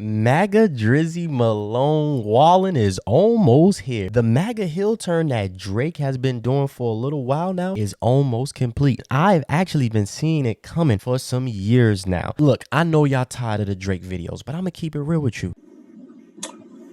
MAGA Drizzy Malone Wallin is almost here. The MAGA heel turn that Drake has been doing for a little while now is almost complete. I've actually been seeing it coming for some years now. Look, I know y'all tired of the Drake videos, but I'm gonna keep it real with you.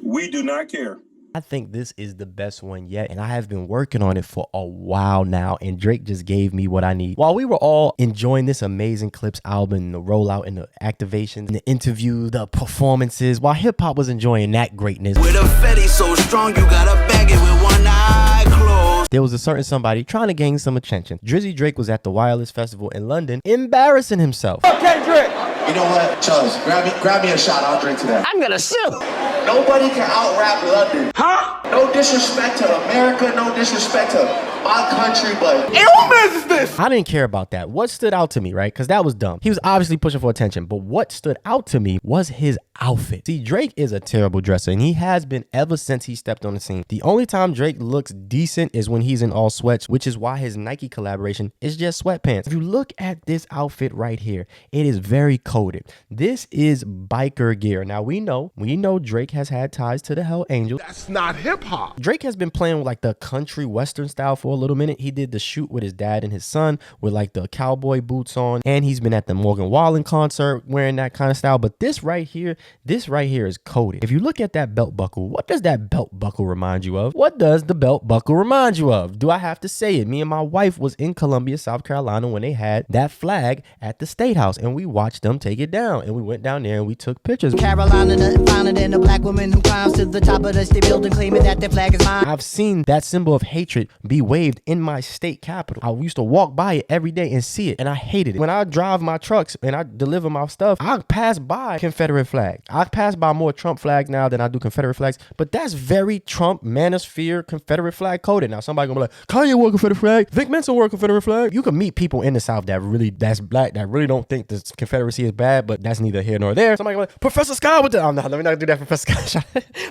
We do not care. I think this is the best one yet, and I have been working on it for a while now, and Drake just gave me what I need. While we were all enjoying this amazing Clips album, and the rollout and the activations, and the interview, the performances, while hip-hop was enjoying that greatness. With a fetty so strong, you gotta bag it with one eye closed. There was a certain somebody trying to gain some attention. Drizzy Drake was at the Wireless Festival in London, embarrassing himself. Okay, Drake. You know what, Chubbs, grab me a shot, I'll drink to that. I'm gonna sue. Nobody can out-rap London. Huh? No disrespect to America, no disrespect to my country, but... Hey, who man's is this? I didn't care about that. What stood out to me, right? Because that was dumb. He was obviously pushing for attention, but what stood out to me was his outfit. See, Drake is a terrible dresser, and he has been ever since he stepped on the scene. The only time Drake looks decent is when he's in all sweats, which is why his Nike collaboration is just sweatpants. If you look at this outfit right here, it is very coded. This is biker gear. Now, we know Drake has had ties to the Hell Angels. That's not hip-hop. Drake has been playing with like the country western style for a little minute. He did the shoot with his dad and his son with like the cowboy boots on, and he's been at the Morgan Wallen concert wearing that kind of style. But this right here is coded. If you look at that belt buckle, what does that belt buckle remind you of? What does the belt buckle remind you of? Do I have to say it? Me and my wife was in Columbia, South Carolina when they had that flag at the State House, and we watched them take it down, and we went down there and we took pictures. Carolina, nothing finer than a black woman who climbs to the top of the state building claiming that their flag is mine. I've seen that symbol of hatred be waved in my state capital. I used to walk by it every day and see it, and I hated it. When I drive my trucks and I deliver my stuff, I pass by Confederate flags. I pass by more Trump flags now than I do Confederate flags, but that's very Trump, manosphere, Confederate flag coded. Now somebody gonna be like, Kanye wore a Confederate flag, Vic Mensa wore a Confederate flag. You can meet people in the South that's black, that really don't think the Confederacy is bad, but that's neither here nor there. Somebody gonna be like, Professor Scott with the, oh no, let me not do that, Professor Scott.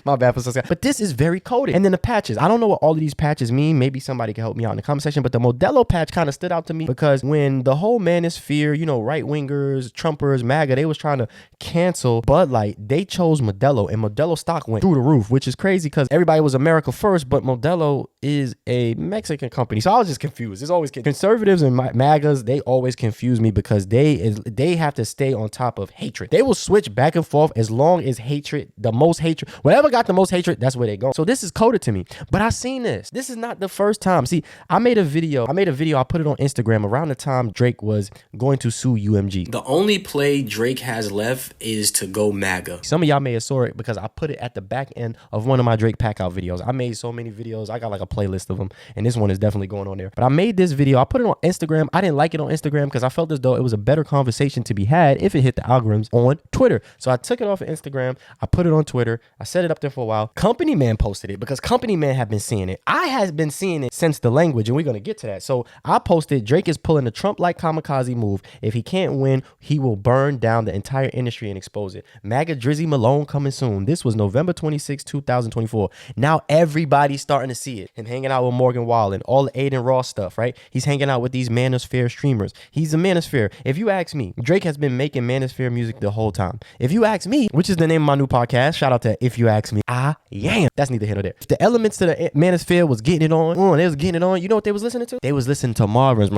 My bad, Professor Scott. But this is very coded. And then the patches, I don't know what all of these patches mean. Maybe somebody can help me out in the comment section, but the Modelo patch kind of stood out to me because when the whole manosphere, right-wingers, Trumpers, MAGA, they was trying to cancel Bud Light, they chose Modelo, and Modelo stock went through the roof, which is crazy because everybody was America first, but Modelo is a Mexican company. So I was just confused. It's always conservatives and MAGAs, they always confuse me because they have to stay on top of hatred. They will switch back and forth as long as hatred, the most hatred, whatever got the most hatred, that's where they go. So this is coded to me, but I seen this. This is not the first time. See, I made a video, I put it on Instagram around the time Drake was going to sue UMG. The only play Drake has left is to go MAGA. Some of y'all may have saw it because I put it at the back end of one of my Drake pack out videos. I made so many videos. I got like a playlist of them, and this one is definitely going on there. But I made this video. I put it on Instagram. I didn't like it on Instagram because I felt as though it was a better conversation to be had if it hit the algorithms on Twitter. So I took it off of Instagram. I put it on Twitter. I set it up there for a while. Company Man posted it because Company Man have been seeing it. I have been seeing it since the language, and we're going to get to that. So I posted, Drake is pulling a Trump-like kamikaze move. If he can't win, he will burn down the entire industry and expose it. MAGA Drizzy Malone coming soon. This was November 26, 2024. Now everybody's starting to see it. Him hanging out with Morgan Wallen, all the Aiden Ross stuff, right? He's hanging out with these manosphere streamers. He's a manosphere. If you ask me, Drake has been making manosphere music the whole time. If you ask me, which is the name of my new podcast, shout out to If You Ask Me, I am. That's neither here nor there. If the elements to the manosphere was getting it on, they was getting it on, you know what they was listening to? They was listening to Marvin's.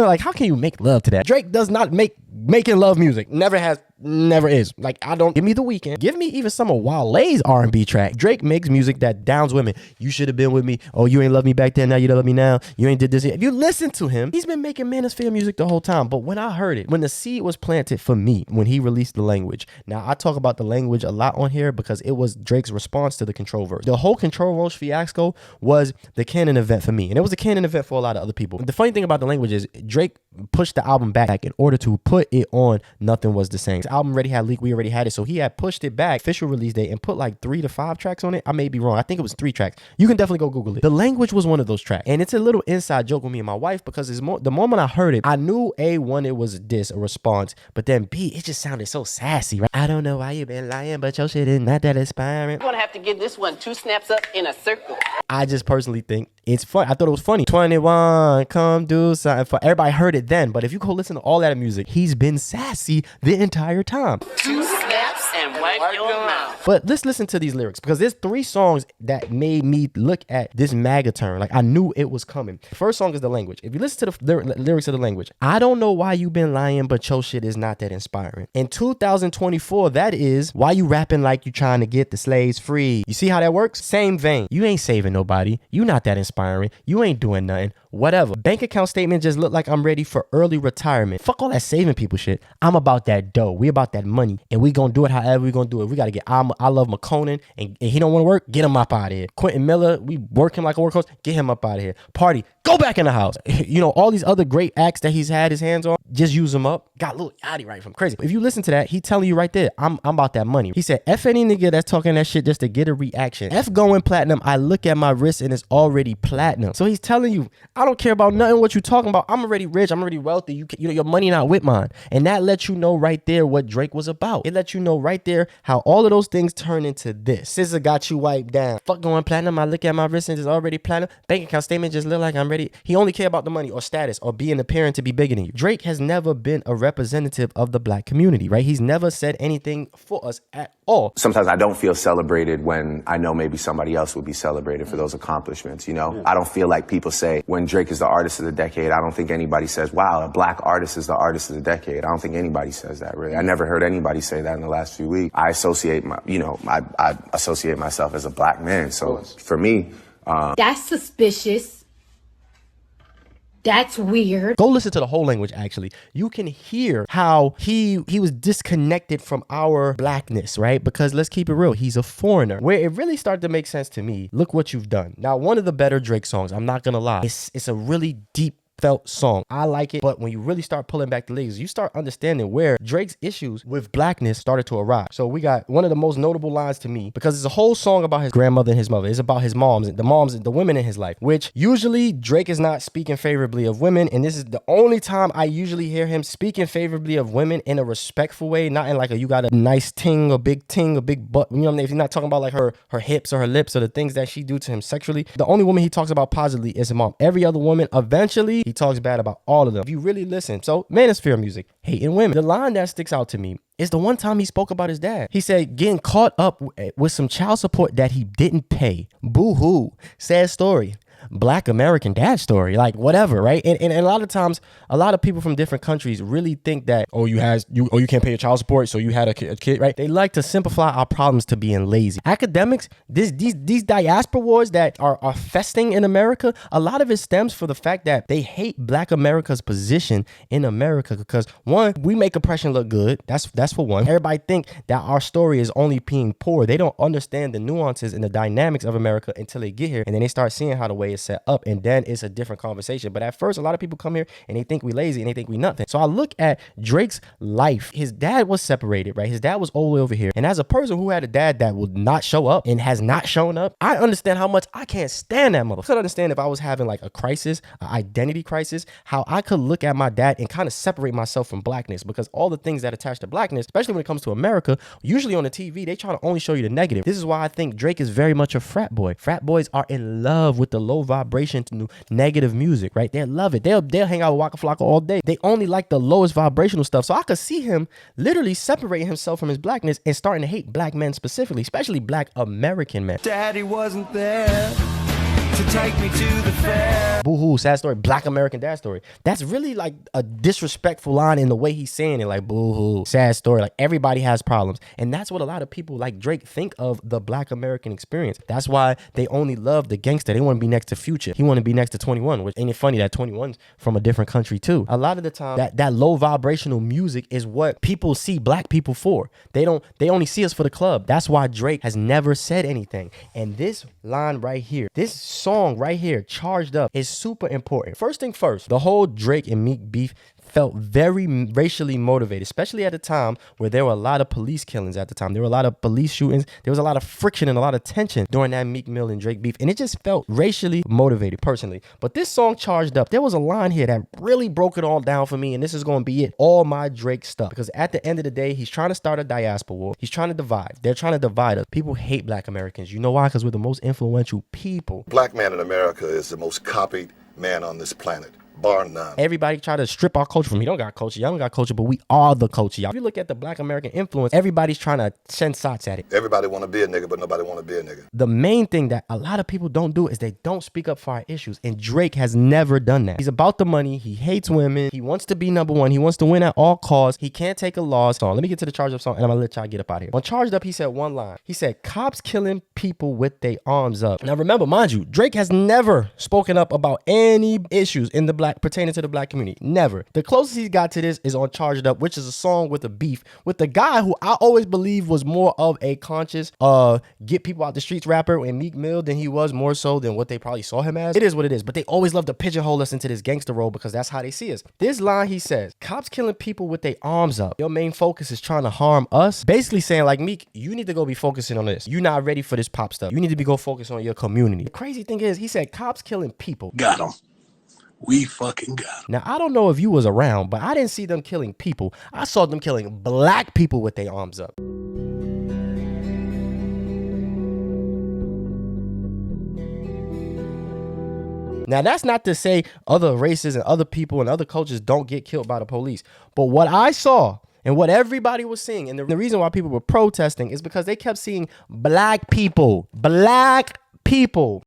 Like, how can you make love to that? Drake does not make making love music. Never has, never is. Like, I don't, give me The Weeknd. Give me even some of Wale's R&B track. Drake makes music that downs women. You should have been with me. Oh, you ain't love me back then. Now you don't love me now. You ain't did this. If you listen to him, he's been making manosphere music the whole time. But when I heard it, when the seed was planted for me, when he released The Language. Now, I talk about The Language a lot on here because it was Drake's response to the Control verse. The whole Control verse fiasco was the canon event for me. And it was a canon event for a lot of other people. The funny thing about The Language is Drake pushed the album back in order to put it on Nothing Was the Same. The album already had leaked. We already had it. So he had pushed it back, official release date, and put like 3 to 5 tracks on it. I may be wrong. I think it was 3 tracks. You can definitely go Google it. The Language was one of those tracks. And it's a little inside joke with me and my wife because the moment I heard it, I knew A1, it was a diss, a response. But then B, it just sounded so sassy, right? I don't know why you been lying, but your shit is not that inspiring. I'm gonna have to give this one 2 snaps up in a circle. I just personally think It's fun. I thought it was funny. 21, come do something. Everybody heard it then, but if you go listen to all that music, he's been sassy the entire time. 2 snaps and wipe your mouth. But let's listen to these lyrics, because there's 3 songs that made me look at this MAGA turn. Like, I knew it was coming. The first song is The Language. If you listen to the lyrics of The Language, I don't know why you been lying, but your shit is not that inspiring. In 2024, that is why you rapping like you trying to get the slaves free. You see how that works? Same vein. You ain't saving nobody. You not that inspiring. You ain't doing nothing. Whatever. Bank account statement just look like I'm ready for early retirement. Fuck all that saving people shit. I'm about that dough. We about that money, and we gonna do it however we gonna do it. We gotta get. I love McConan, and he don't want to work. Get him up out of here. Quentin Miller, we work him like a workhorse. Get him up out of here. Party, go back in the house. You know, all these other great acts that he's had his hands on, just use them up. Got Lil Yachty right from crazy. If you listen to that, he telling you right there, I'm about that money. He said, F any nigga that's talking that shit just to get a reaction. F going platinum. I look at my wrist and it's already platinum. So he's telling you, I don't care about nothing what you talking about. I'm already rich. I'm already wealthy. You know, your money not with mine. And that lets you know right there what Drake was about. It lets you know right there how all of those things turn into this. SZA got you wiped down. Fuck going platinum. I look at my wrist and it's already platinum. Bank account statement just look like I'm ready. He only care about the money or status or being appearing to be bigger than you. Drake has never been a representative of the black community, right? He's never said anything for us at all. Sometimes I don't feel celebrated when I know maybe somebody else would be celebrated for those accomplishments, you know? Yeah. I don't feel like people say when Drake is the artist of the decade, I don't think anybody says, wow, a black artist is the artist of the decade. I don't think anybody says that, really. I never heard anybody say that in the last few weeks. I associate I associate myself as a black man. So for me, that's suspicious. That's weird. Go listen to the whole language, actually. You can hear how he was disconnected from our blackness, right? Because let's keep it real. He's a foreigner. Where it really started to make sense to me, look what you've done. Now, one of the better Drake songs, I'm not gonna lie, it's a really deep felt song. I like it, but when you really start pulling back the layers, you start understanding where Drake's issues with blackness started to arise. So we got one of the most notable lines to me, because it's a whole song about his grandmother and his mother. It's about his moms, the women in his life, which usually Drake is not speaking favorably of women, and this is the only time I usually hear him speaking favorably of women in a respectful way, not in like you got a nice ting, a big butt, you know what I mean? If he's not talking about like her hips or her lips or the things that she do to him sexually. The only woman he talks about positively is his mom. Every other woman, eventually, he talks bad about all of them. If you really listen. So, manosphere music, hating women. The line that sticks out to me is the one time he spoke about his dad. He said, getting caught up with some child support that he didn't pay. Boo-hoo. Sad story. Black American dad story, like whatever, right? And a lot of times, a lot of people from different countries really think that, you can't pay your child support, so you had a kid, right? They like to simplify our problems to being lazy. Academics, these diaspora wars that are festing in America, a lot of it stems for the fact that they hate Black America's position in America, because one, we make oppression look good. That's for one. Everybody think that our story is only being poor. They don't understand the nuances and the dynamics of America until they get here, and then they start seeing how the way is set up, and then it's a different conversation. But at first, a lot of people come here and they think we lazy and they think we nothing. So I look at Drake's life. His dad was separated, right? His dad was all the way over here. And as a person who had a dad that would not show up and has not shown up, I understand how much I can't stand that mother. I could understand if I was having like a crisis, an identity crisis, how I could look at my dad and kind of separate myself from blackness, because all the things that attach to blackness, especially when it comes to America, usually on the TV, they try to only show you the negative. This is why I think Drake is very much a frat boy. Frat boys are in love with the low vibration to negative music, right? They love it. They'll hang out with Waka Flocka all day. They only like the lowest vibrational stuff. So I could see him literally separating himself from his blackness and starting to hate black men specifically, especially Black American men. Daddy wasn't there to take me to the fair. Boo-hoo, sad story, Black American dad story. That's really like a disrespectful line in the way he's saying it, like boo-hoo, sad story. Like everybody has problems. And that's what a lot of people like Drake think of the Black American experience. That's why they only love the gangster. They want to be next to Future. He want to be next to 21, which ain't it funny that 21's from a different country too. A lot of the time, that low vibrational music is what people see black people for. They only see us for the club. That's why Drake has never said anything. And this line right here, this song right here, Charged Up, is super important. First thing first, the whole Drake and Meek beef felt very racially motivated, especially at a time where there were a lot of police killings at the time. There were a lot of police shootings. There was a lot of friction and a lot of tension during that Meek Mill and Drake beef. And it just felt racially motivated personally. But this song Charged Up, there was a line here that really broke it all down for me. And this is going to be it. All my Drake stuff. Because at the end of the day, he's trying to start a diaspora war. He's trying to divide. They're trying to divide us. People hate black Americans. You know why? Because we're the most influential people. Black man in America is the most copied man on this planet, bar none. Everybody try to strip our culture from me. Don't got culture. Y'all don't got culture, but we are the culture, y'all. If you look at the black American influence, everybody's trying to send shots at it. Everybody want to be a nigga, but nobody want to be a nigga. The main thing that a lot of people don't do is they don't speak up for our issues. And Drake has never done that. He's about the money. He hates women. He wants to be number one. He wants to win at all costs. He can't take a loss. So let me get to the Charged Up song and I'm going to let y'all get up out of here. On Charged Up, he said one line. He said, cops killing people with their arms up. Now remember, mind you, Drake has never spoken up about any issues in the black pertaining to the black community. Never. The closest he got to this is on Charged Up, which is a song with a beef with the guy who I always believe was more of a conscious get people out the streets rapper in Meek Mill than he was more so than what they probably saw him as. It is what it is, but they always love to pigeonhole us into this gangster role because that's how they see us. This line he says, cops killing people with their arms up. Your main focus is trying to harm us. Basically saying like, Meek, you need to go be focusing on this. You're not ready for this pop stuff. You need to be go focus on your community. The crazy thing is he said cops killing people. Got him. We fucking got him. Now, I don't know if you was around, but I didn't see them killing people. I saw them killing black people with their arms up. Now, that's not to say other races and other people and other cultures don't get killed by the police. But what I saw and what everybody was seeing, and the reason why people were protesting is because they kept seeing black people. Black people.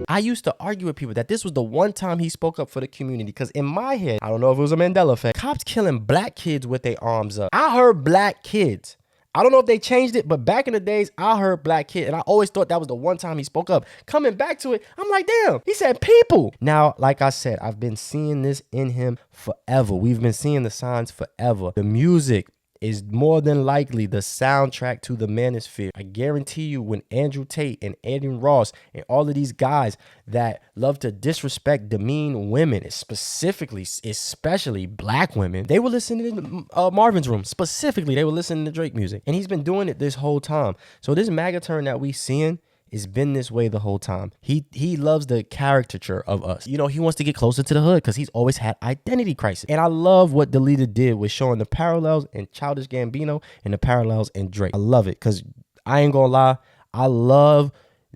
I used to argue with people that this was the one time he spoke up for the community because in my head, I don't know if it was a Mandela effect, cops killing black kids with their arms up. I heard black kids. I don't know if they changed it, but back in the days, I heard black kid, and I always thought that was the one time he spoke up. Coming back to it, I'm like, damn, he said people. Now, like I said, I've been seeing this in him forever. We've been seeing the signs forever. The music is more than likely the soundtrack to the manosphere. I guarantee you when Andrew Tate and Eddie Ross and all of these guys that love to disrespect, demean women, especially black women, they were listening to Marvin's Room. Specifically, they were listening to Drake music. And he's been doing it this whole time. So this MAGA turn that we seeing, it's been this way the whole time. He loves the caricature of us. You know, he wants to get closer to the hood because he's always had identity crisis. And I love what Delita did with showing the parallels in Childish Gambino and the parallels in Drake. I love it because I ain't gonna lie, I love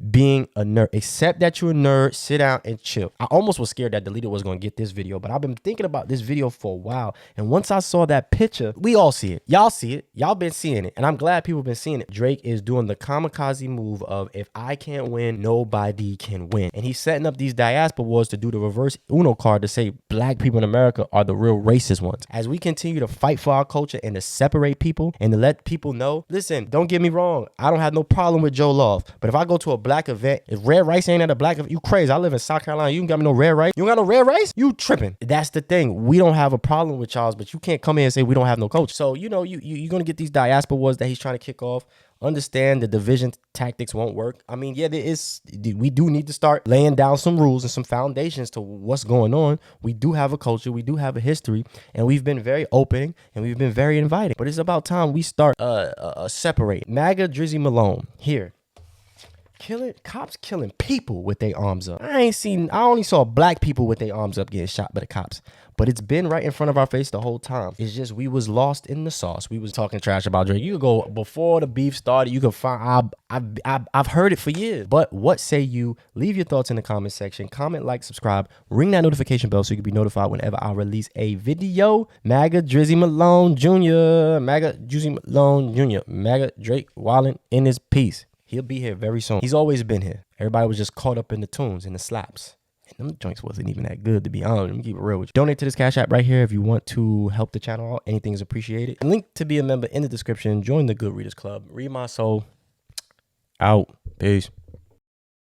being a nerd. Accept that you're a nerd, sit down and chill. I almost was scared that Delita was gonna get this video, but I've been thinking about this video for a while. And once I saw that picture, we all see it. Y'all see it. Y'all been seeing it. And I'm glad people been seeing it. Drake is doing the kamikaze move of if I can't win, nobody can win. And he's setting up these diaspora wars to do the reverse Uno card to say black people in America are the real racist ones. As we continue to fight for our culture and to separate people and to let people know, listen, don't get me wrong. I don't have no problem with Joe Love. But if I go to a black event, if red rice ain't at a black event, you crazy. I live in South Carolina. You ain't got me no red rice. You don't got no red rice? You tripping. That's the thing. We don't have a problem with y'all, but you can't come here and say we don't have no culture. So, you know, you're going to get these diaspora wars that he's trying to kick off. Understand the division tactics won't work. I mean, yeah, we do need to start laying down some rules and some foundations to what's going on. We do have a culture. We do have a history. And we've been very open and we've been very inviting. But it's about time we start separate. MAGA Drizzy Malone here. Cops killing people with their arms up. I only saw black people with their arms up getting shot by the cops. But it's been right in front of our face the whole time. It's just we was lost in the sauce. We was talking trash about Drake. You could go before the beef started. You could find I've heard it for years. But what say you? Leave your thoughts in the comment section. Comment, like, subscribe, ring that notification bell so you can be notified whenever I release a video. MAGA Drizzy Malone Jr. MAGA Drizzy Malone Jr. MAGA Drake Wildin' in his piece. He'll be here very soon. He's always been here. Everybody was just caught up in the tunes and the slaps. And them joints wasn't even that good, to be honest. Let me keep it real with you. Donate to this Cash App right here if you want to help the channel out. Anything is appreciated. And link to be a member in the description. Join the Good Readers Club. Read my soul. Out. Peace.